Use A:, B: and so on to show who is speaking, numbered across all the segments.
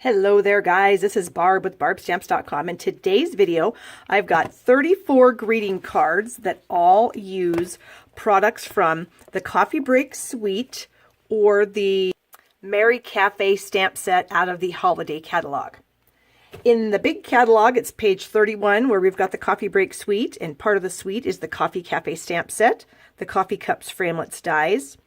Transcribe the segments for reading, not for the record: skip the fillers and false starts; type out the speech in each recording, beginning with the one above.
A: Hello there guys, this is Barb with barbstamps.com. In today's video, I've got 34 greeting cards that all use products from the Coffee Break Suite or the Merry Cafe stamp set out of the holiday catalog. In the big catalog, it's page 31 where we've got the Coffee Break Suite, and part of the suite is the Coffee Cafe stamp set, the Coffee Cups Framelits dies,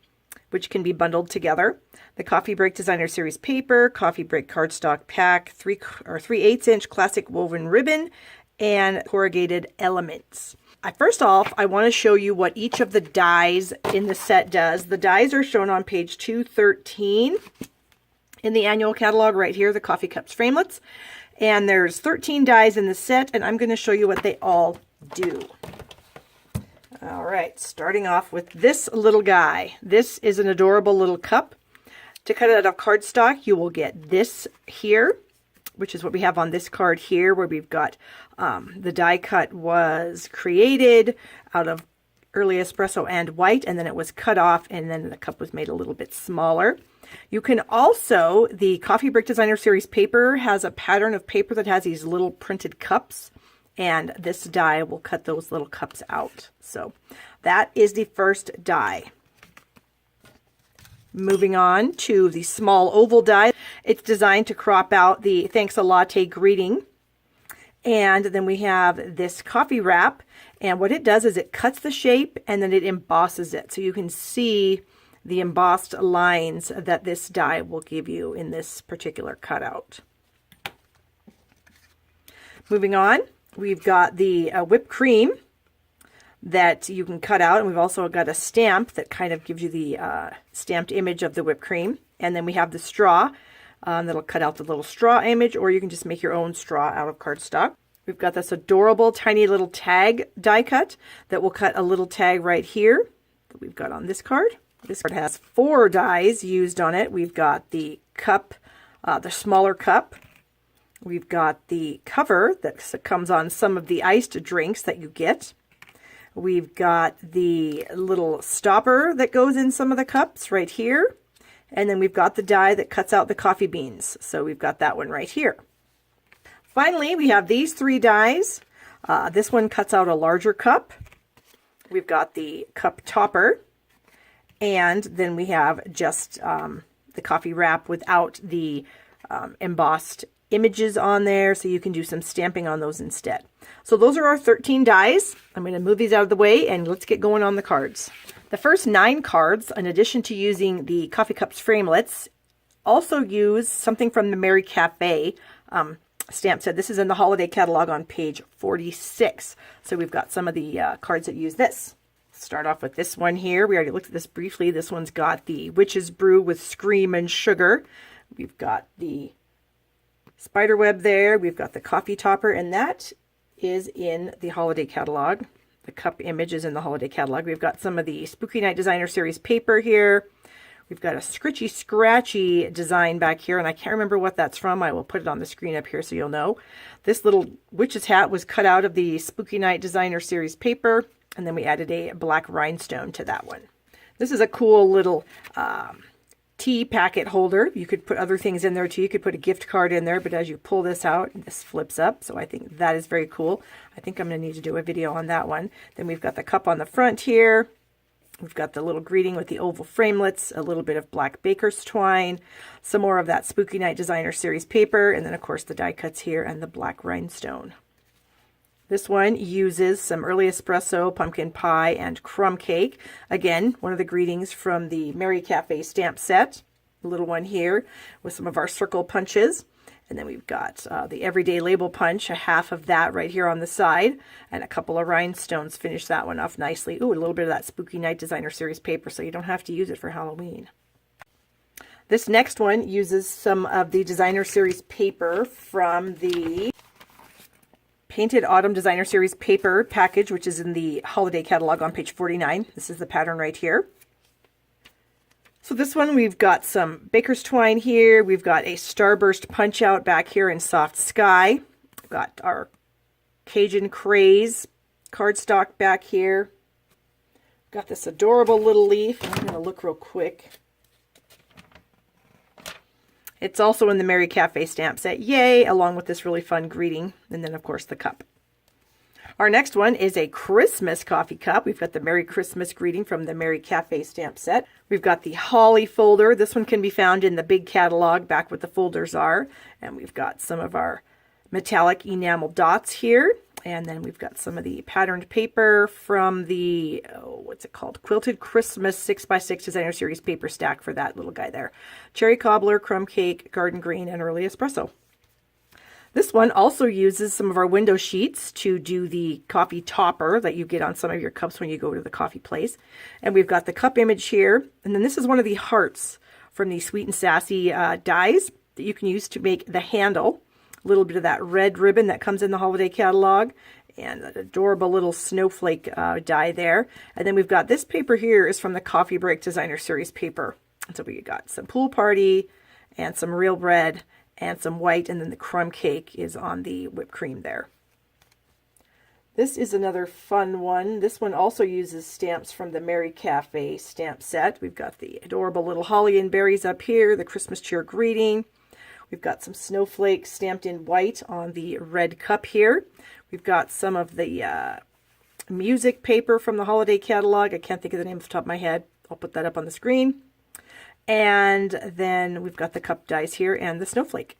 A: which can be bundled together, the Coffee Break Designer Series paper, Coffee Break cardstock pack, 3/8 inch classic woven ribbon, and corrugated elements. First off, I want to show you what each of the dies in the set does. The dies are shown on page 213 in the annual catalog right here, the Coffee Cups Framelits. And there's 13 dies in the set, and I'm going to show you what they all do. All right, starting off with this little guy. This is an adorable little cup. To cut it out of cardstock, you will get this here, which is what we have on this card here, where we've got the die cut was created out of early espresso and white, and then it was cut off, and then the cup was made a little bit smaller. You can also, the Coffee Break Designer Series paper has a pattern of paper that has these little printed cups, and this die will cut those little cups out. So that is the first die. Moving on to the small oval die. It's designed to crop out the Thanks a Latte greeting. And then we have this coffee wrap. And what it does is it cuts the shape and then it embosses it. So you can see the embossed lines that this die will give you in this particular cutout. Moving on, we've got the whipped cream that you can cut out, and we've also got a stamp that kind of gives you the stamped image of the whipped cream. And then we have the straw that'll cut out the little straw image, or you can just make your own straw out of cardstock. We've got this adorable tiny little tag die cut that will cut a little tag right here that we've got on this card. This card has 4 dies used on it. We've got the cup, the smaller cup. We've got the cover that comes on some of the iced drinks that you get. We've got the little stopper that goes in some of the cups right here. And then we've got the die that cuts out the coffee beans. So we've got that one right here. Finally, we have these 3 dies. This one cuts out a larger cup. We've got the cup topper. And then we have just the coffee wrap without the embossed images on there, so you can do some stamping on those instead. So those are our 13 dies. I'm going to move these out of the way and let's get going on the cards. The first 9 cards, in addition to using the Coffee Cups Framelits, also use something from the Merry Cafe stamp set. This is in the holiday catalog on page 46. So we've got some of the cards that use this. Start off with this one here. We already looked at this briefly. This one's got the Witch's Brew with Scream and Sugar. We've got the spiderweb there. We've got the coffee topper, and that is in the holiday catalog. The cup image is in the holiday catalog. We've got some of the Spooky Night Designer Series paper here. We've got a scritchy scratchy design back here, and I can't remember what that's from. I will put it on the screen up here so you'll know. This little witch's hat was cut out of the Spooky Night Designer Series paper, and then we added a black rhinestone to that one. This is a cool little tea packet holder. You could put other things in there too. You could put a gift card in there, but as you pull this out, this flips up. So I think that is very cool. I think I'm going to need to do a video on that one. Then we've got the cup on the front here. We've got the little greeting with the oval framelits, a little bit of black baker's twine, some more of that Spooky Night Designer Series paper, and then of course the die cuts here and the black rhinestone. This one uses some early espresso, pumpkin pie, and crumb cake. Again, one of the greetings from the Merry Cafe stamp set. A little one here with some of our circle punches. And then we've got the Everyday Label Punch, a half of that right here on the side. And a couple of rhinestones finish that one off nicely. Ooh, a little bit of that Spooky Night Designer Series paper, so you don't have to use it for Halloween. This next one uses some of the Designer Series paper from the Painted Autumn Designer Series paper package, which is in the holiday catalog on page 49. This is the pattern right here. So this one, we've got some baker's twine here. We've got a Starburst punch out back here in Soft Sky. We've got our Cajun Craze cardstock back here. Got this adorable little leaf. I'm going to look real quick. It's also in the Merry Cafe stamp set, yay, along with this really fun greeting, and then of course the cup. Our next one is a Christmas coffee cup. We've got the Merry Christmas greeting from the Merry Cafe stamp set. We've got the Holly folder. This one can be found in the big catalog, back what the folders are. And we've got some of our metallic enamel dots here. And then we've got some of the patterned paper from the, what's it called? Quilted Christmas 6x6 Designer Series paper stack for that little guy there. Cherry cobbler, crumb cake, garden green, and early espresso. This one also uses some of our window sheets to do the coffee topper that you get on some of your cups when you go to the coffee place. And we've got the cup image here. And then this is one of the hearts from the Sweet and Sassy dies that you can use to make the handle. A little bit of that red ribbon that comes in the holiday catalog. And an adorable little snowflake die there. And then we've got this paper here is from the Coffee Break Designer Series paper. And so we got some pool party and some real bread and some white, and then the crumb cake is on the whipped cream there. This is another fun one. This one also uses stamps from the Merry Cafe stamp set. We've got the adorable little holly and berries up here, the Christmas cheer greeting. We've got some snowflakes stamped in white on the red cup here. We've got some of the music paper from the holiday catalog. I can't think of the name off the top of my head. I'll put that up on the screen. And then we've got the cup dies here and the snowflake.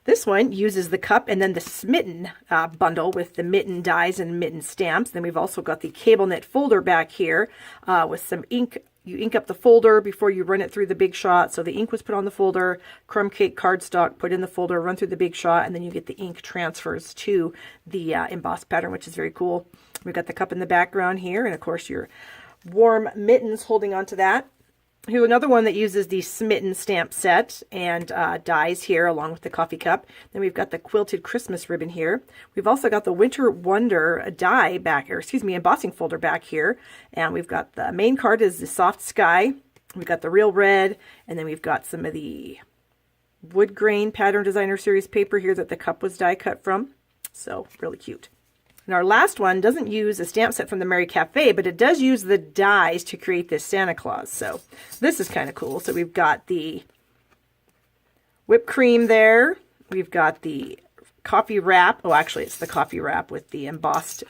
A: This one uses the cup and then the smitten bundle with the mitten dies and mitten stamps. Then we've also got the cable knit folder back here with some ink. You ink up the folder before you run it through the Big Shot. So the ink was put on the folder, crumb cake cardstock put in the folder, run through the Big Shot, and then you get the ink transfers to the embossed pattern, which is very cool. We've got the cup in the background here, and of course your warm mittens holding onto that. Here's another one that uses the smitten stamp set and dies here along with the coffee cup. Then we've got the quilted Christmas ribbon here. We've also got the Winter Wonder die back, or excuse me, embossing folder back here. And we've got the main card is the soft sky. We've got the real red, and then we've got some of the wood grain pattern designer series paper here that the cup was die cut from. So really cute. And our last one doesn't use a stamp set from the Merry Cafe, but it does use the dies to create this Santa Claus. So this is kind of cool. So we've got the whipped cream there. We've got the coffee wrap. Oh, actually, it's the coffee wrap with the embossed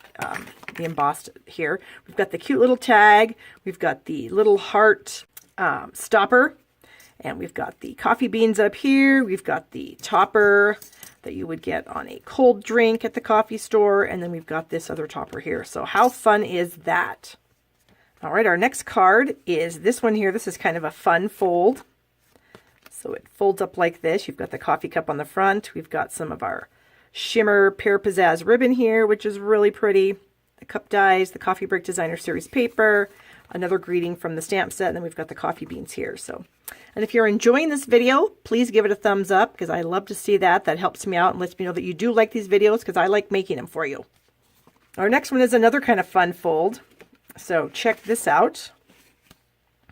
A: here. We've got the cute little tag. We've got the little heart stopper. And we've got the coffee beans up here. We've got the topper that you would get on a cold drink at the coffee store. And then we've got this other topper here. So how fun is that? All right, our next card is this one here. This is kind of a fun fold. So it folds up like this. You've got the coffee cup on the front. We've got some of our shimmer pear pizzazz ribbon here, which is really pretty. The cup dies, the Coffee Break Designer Series paper, another greeting from the stamp set, and then we've got the coffee beans here. So, and if you're enjoying this video, please give it a thumbs up because I love to see that. That helps me out and lets me know that you do like these videos because I like making them for you. Our next one is another kind of fun fold. So check this out.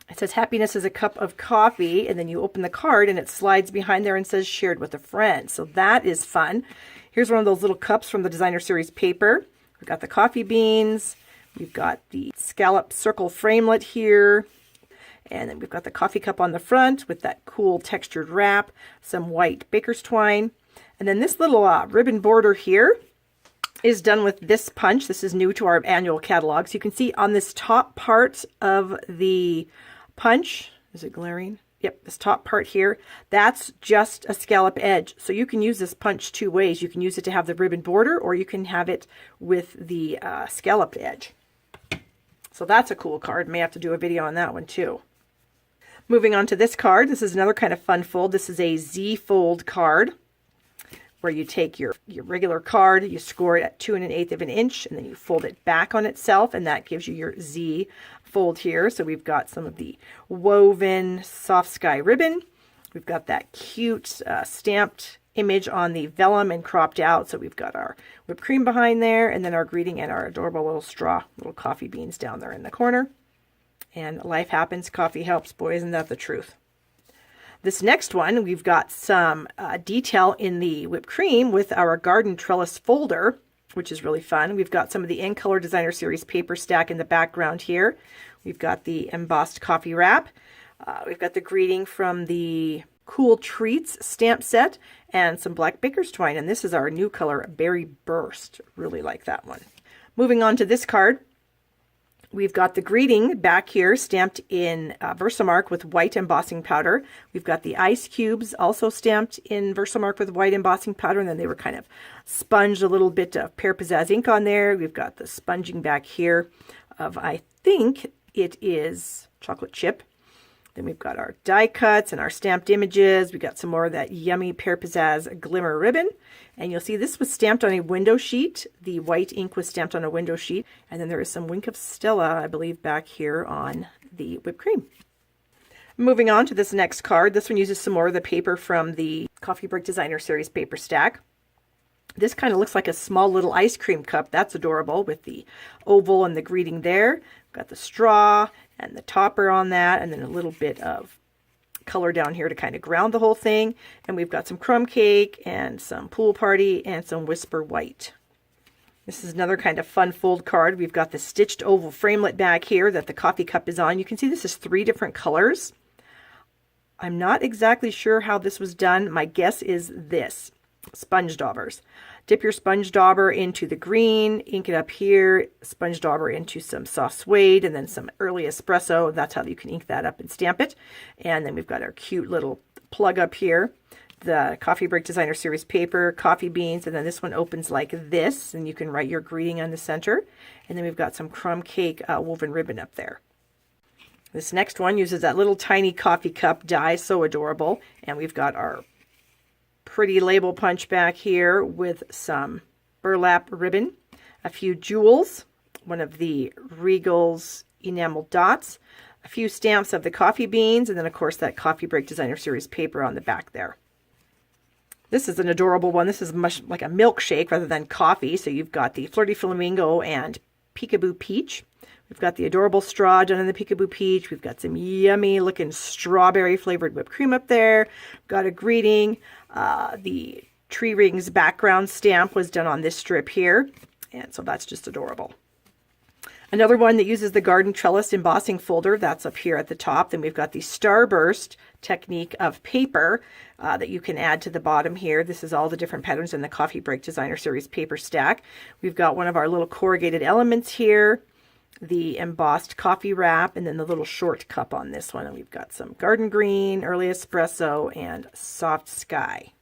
A: It says happiness is a cup of coffee, and then you open the card and it slides behind there and says shared with a friend. So that is fun. Here's one of those little cups from the Designer Series paper. We've got the coffee beans. We've got the scallop circle framelit here. And then we've got the coffee cup on the front with that cool textured wrap, some white baker's twine. And then this little ribbon border here is done with this punch. This is new to our annual catalog. So you can see on this top part of the punch, is it glaring? Yep, this top part here, that's just a scallop edge. So you can use this punch two ways. You can use it to have the ribbon border, or you can have it with the scalloped edge. So that's a cool card. May have to do a video on that one too. Moving on to this card, this is another kind of fun fold. This is a Z fold card where you take your regular card, you score it at 2 1/8 of an inch, and then you fold it back on itself, and that gives you your Z fold here. So we've got some of the woven soft sky ribbon. We've got that cute stamped image on the vellum and cropped out. So we've got our whipped cream behind there, and then our greeting and our adorable little straw, little coffee beans down there in the corner. And life happens, coffee helps. Boy, isn't that the truth. This next one, we've got some detail in the whipped cream with our garden trellis folder, which is really fun. We've got some of the In Color Designer Series paper stack in the background here. We've got the embossed coffee wrap. We've got the greeting from the Cool Treats stamp set and some black baker's twine. And this is our new color, Berry Burst. Really like that one. Moving on to this card, we've got the greeting back here stamped in Versamark with white embossing powder. We've got the ice cubes also stamped in Versamark with white embossing powder, and then they were kind of sponged a little bit of Pear Pizzazz ink on there. We've got the sponging back here of, I think it is chocolate chip. Then we've got our die cuts and our stamped images. We got some more of that yummy Pear Pizzazz glimmer ribbon. And you'll see this was stamped on a window sheet. The white ink was stamped on a window sheet. And then there is some Wink of Stella, I believe, back here on the whipped cream. Moving on to this next card. This one uses some more of the paper from the Coffee Break Designer Series paper stack. This kind of looks like a small little ice cream cup. That's adorable with the oval and the greeting there. Got the straw and the topper on that, and then a little bit of color down here to kind of ground the whole thing. And we've got some crumb cake and some pool party and some whisper white. This is another kind of fun fold card. We've got the stitched oval framelit back here that the coffee cup is on. You can see this is 3 different colors. I'm not exactly sure how this was done. My guess is this. Sponge daubers. Dip your sponge dauber into the green, ink it up here, sponge dauber into some soft suede, and then some early espresso. That's how you can ink that up and stamp it. And then we've got our cute little plug up here, the Coffee Break Designer Series paper, coffee beans, and then this one opens like this, and you can write your greeting on the center. And then we've got some crumb cake woven ribbon up there. This next one uses that little tiny coffee cup die, so adorable. And we've got our pretty label punch back here with some burlap ribbon, a few jewels, one of the Regal's enamel dots, a few stamps of the coffee beans, and then of course that Coffee Break Designer Series paper on the back there. This is an adorable one. This is much like a milkshake rather than coffee. So you've got the Flirty Flamingo and Peekaboo Peach. We've got the adorable straw done in the Peekaboo Peach. We've got some yummy looking strawberry flavored whipped cream up there. Got a greeting. The tree rings background stamp was done on this strip here. And so that's just adorable. Another one that uses the garden trellis embossing folder, that's up here at the top. Then we've got the starburst technique of paper that you can add to the bottom here. This is all the different patterns in the Coffee Break Designer Series paper stack. We've got one of our little corrugated elements here, the embossed coffee wrap, and then the little short cup on this one. And we've got some garden green, early espresso, and soft sky.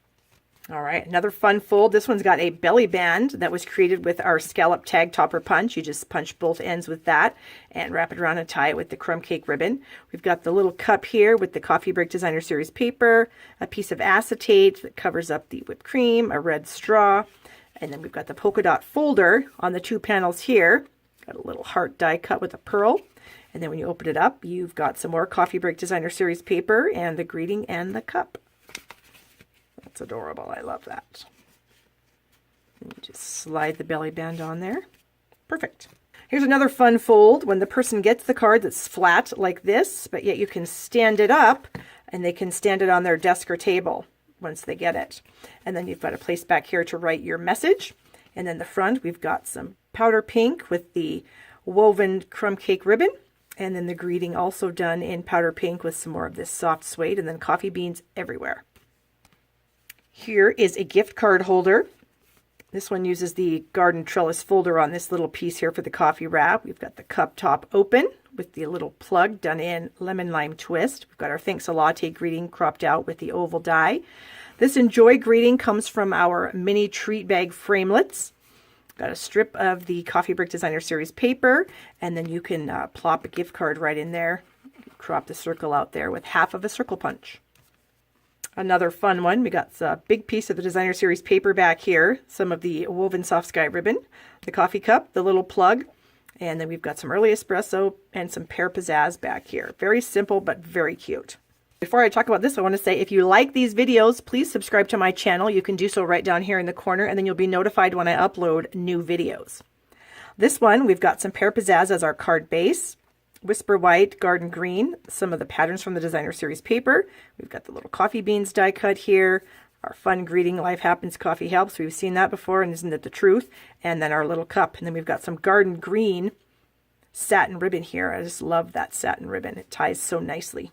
A: All right, another fun fold. This one's got a belly band that was created with our scallop tag topper punch. You just punch both ends with that and wrap it around and tie it with the crumb cake ribbon. We've got the little cup here with the Coffee Break Designer Series paper, a piece of acetate that covers up the whipped cream, a red straw, and then we've got the polka dot folder on the 2 panels here. Got a little heart die cut with a pearl. And then when you open it up, you've got some more Coffee Break Designer Series paper and the greeting and the cup. That's adorable. I love that. And you just slide the belly band on there. Perfect. Here's another fun fold when the person gets the card that's flat like this, but yet you can stand it up and they can stand it on their desk or table once they get it. And then you've got a place back here to write your message. And then the front, we've got some powder pink with the woven crumb cake ribbon. And then the greeting also done in powder pink with some more of this soft suede, and then coffee beans everywhere. Here is a gift card holder. This one uses the garden trellis folder on this little piece here for the coffee wrap. We've got the cup top open with the little plug done in lemon lime twist. We've got our Thanks a Latte greeting cropped out with the oval die. This Enjoy greeting comes from our mini treat bag framelets. Got a strip of the Coffee Break Designer Series paper, and then you can plop a gift card right in there. Crop the circle out there with half of a circle punch. Another fun one, we got a big piece of the Designer Series paper back here, some of the woven soft sky ribbon, the coffee cup, the little plug, and then we've got some early espresso and some Pear Pizzazz back here. Very simple, but very cute. Before I talk about this, I want to say if you like these videos, please subscribe to my channel. You can do so right down here in the corner, and then you'll be notified when I upload new videos. This one, we've got some Pear Pizzazz as our card base. Whisper White, Garden Green, some of the patterns from the Designer Series paper. We've got the little coffee beans die cut here. Our fun greeting, Life Happens, Coffee Helps. We've seen that before, and isn't it the truth? And then our little cup. And then we've got some Garden Green satin ribbon here. I just love that satin ribbon. It ties so nicely.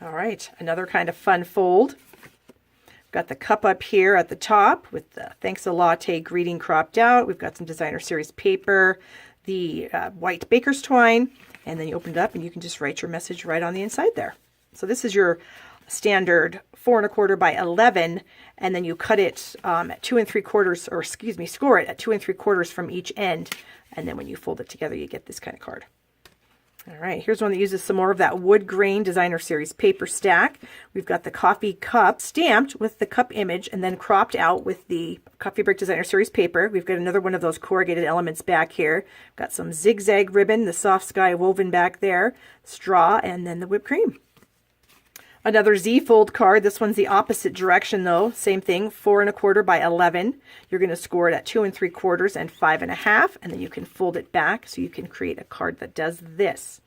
A: All right, another kind of fun fold. Got the cup up here at the top with the Thanks a Latte greeting cropped out. We've got some designer series paper, the white baker's twine, and then you open it up and you can just write your message right on the inside there. So this is your standard 4 1/4 by 11, and then you cut it at 2 3/4, or excuse me, score it at 2 3/4 from each end, and then when you fold it together, you get this kind of card. All right, here's one that uses some more of that wood grain designer series paper stack. We've got the coffee cup stamped with the cup image and then cropped out with the coffee break designer series paper. We've got another one of those corrugated elements back here. Got some zigzag ribbon, the soft sky woven back there, straw, and then the whipped cream. Another Z fold card. This one's the opposite direction though. Same thing, 4 1/4 by 11. You're going to score it at 2 3/4 and 5 1/2, and then you can fold it back so you can create a card that does this.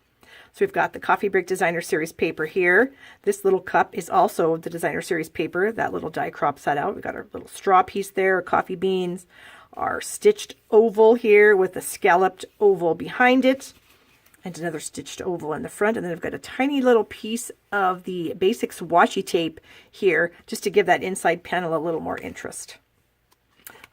A: So we've got the Coffee Break Designer Series paper here. This little cup is also the Designer Series paper. That little die crops that out. We've got our little straw piece there, coffee beans, our stitched oval here with a scalloped oval behind it, and another stitched oval in the front. And then I've got a tiny little piece of the Basics washi tape here just to give that inside panel a little more interest.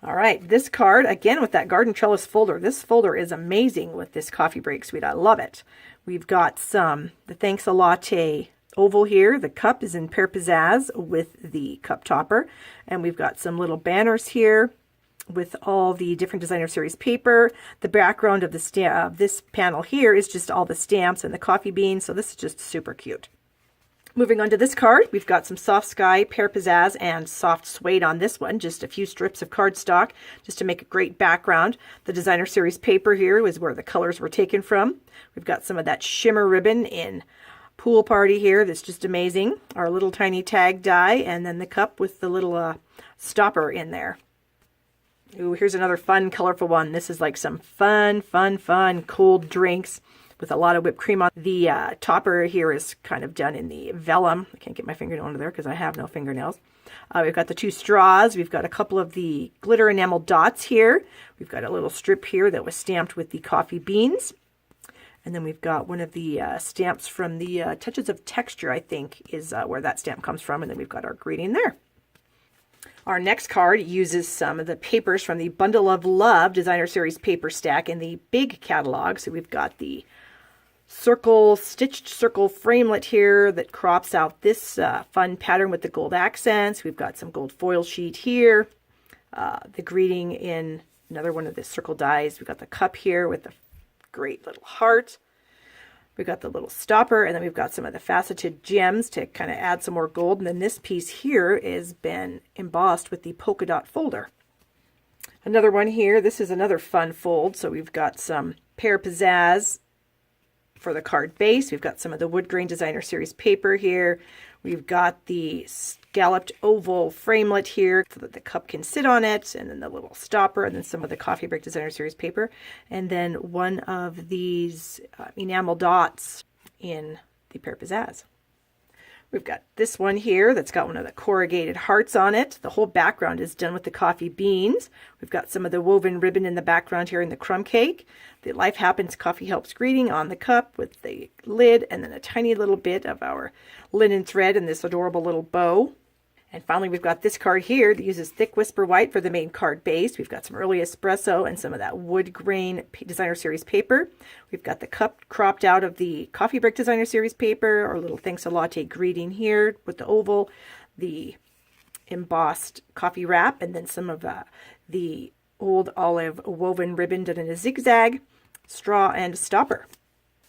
A: All right, this card, again with that garden trellis folder. This folder is amazing with this Coffee Break Suite. I love it. We've got the Thanks a Latte oval here. The cup is in Pear Pizzazz with the cup topper. And we've got some little banners here with all the different designer series paper. The background of this panel here is just all the stamps and the coffee beans, so this is just super cute. Moving on to this card, we've got some soft sky, Pear Pizzazz, and soft suede on this one. Just a few strips of cardstock just to make a great background. The designer series paper here is where the colors were taken from. We've got some of that shimmer ribbon in Pool Party here that's just amazing. Our little tiny tag die, and then the cup with the little stopper in there. Ooh, here's another fun, colorful one. This is like some fun cold drinks with a lot of whipped cream on. The topper here is kind of done in the vellum. I can't get my fingernail under there because I have no fingernails. We've got the 2 straws. We've got a couple of the glitter enamel dots here. We've got a little strip here that was stamped with the coffee beans. And then we've got one of the stamps from the Touches of Texture, I think, is where that stamp comes from. And then we've got our greeting there. Our next card uses some of the papers from the Bundle of Love Designer Series paper stack in the big catalog. So we've got the stitched circle framelit here that crops out this fun pattern with the gold accents. We've got some gold foil sheet here. The greeting in another one of the circle dies. We've got the cup here with the great little heart. We've got the little stopper, and then we've got some of the faceted gems to kind of add some more gold. And then this piece here has been embossed with the polka dot folder. Another one here. This is another fun fold. So we've got some Pear Pizzazz for the card base. We've got some of the wood grain designer series paper here. We've got the scalloped oval framelit here so that the cup can sit on it, and then the little stopper, and then some of the Coffee Break Designer Series paper, and then one of these enamel dots in the Pear Pizzazz. We've got this one here that's got one of the corrugated hearts on it. The whole background is done with the coffee beans. We've got some of the woven ribbon in the background here in the crumb cake. The Life Happens Coffee Helps greeting on the cup with the lid, and then a tiny little bit of our linen thread and this adorable little bow. And finally, we've got this card here that uses thick whisper white for the main card base. We've got some early espresso and some of that wood grain designer series paper. We've got the cup cropped out of the Coffee Break Designer Series paper, our little Thanks a Latte greeting here with the oval, the embossed coffee wrap, and then some of the old olive woven ribbon done in a zigzag, straw, and stopper.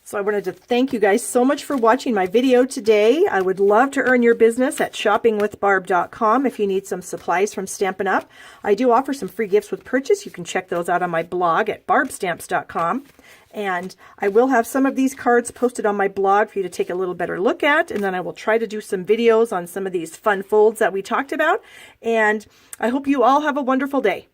A: So I wanted to thank you guys so much for watching my video today. I would love to earn your business at shoppingwithbarb.com if you need some supplies from Stampin' Up. I do offer some free gifts with purchase. You can check those out on my blog at barbstamps.com. And I will have some of these cards posted on my blog for you to take a little better look at. And then I will try to do some videos on some of these fun folds that we talked about. And I hope you all have a wonderful day.